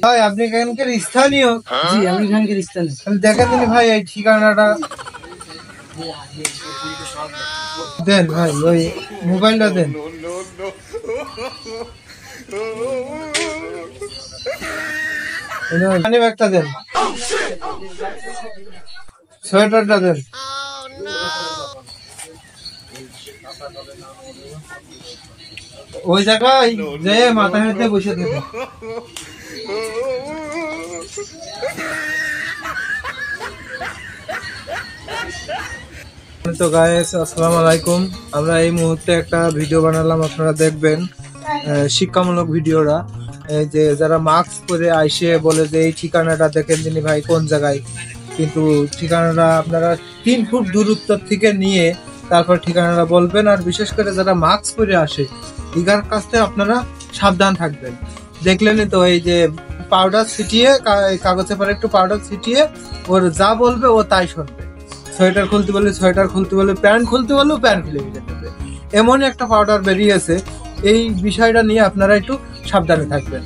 ভাই আপনি এখানকার স্থানীয়? জি আমি এখানকার স্থানীয়। দেখেন দিন ভাই এই ঠিকানাটা দেন ভাই, ওই মোবাইলটা দেন। মানি ব্যাগটা দেন, সোয়েটারটা দেন। ওই জায়গায় যে মাথা হেঁটে বসে থাকে। তো গাইস আসসালামু আলাইকুম। আমরা এই মুহূর্তে একটা ভিডিও বানালাম, আপনারা দেখবেন শিক্ষামূলক ভিডিওটা। এই যে যারা মাস্ক পরে আইসে বলে যে এই ঠিকানাটা দেখেন তিনি ভাই কোন জায়গায়, কিন্তু ঠিকানাটা আপনারা 3 ফুট দূরত্ব থেকে নিয়ে তারপর ঠিকানাটা বলবেন। আর বিশেষ করে যারা মাস্ক পরে আসে এটার কাছে আপনারা সাবধান থাকবেন। দেখলেনই তো এই যে পাউডার ছিটিয়ে, কাগজে পরে একটু পাউডার ছিটিয়ে ওর যা বলবে ও তাই শুনবে। সোয়েটার খুলতে বললে সোয়েটার খুলতে বলবে, প্যান্ট খুলতে বললেও প্যান্ট খুলে যেতে হবে। এমনই একটা পাউডার বেরিয়েছে। এই বিষয়টা নিয়ে আপনারা একটু সাবধানে থাকবেন।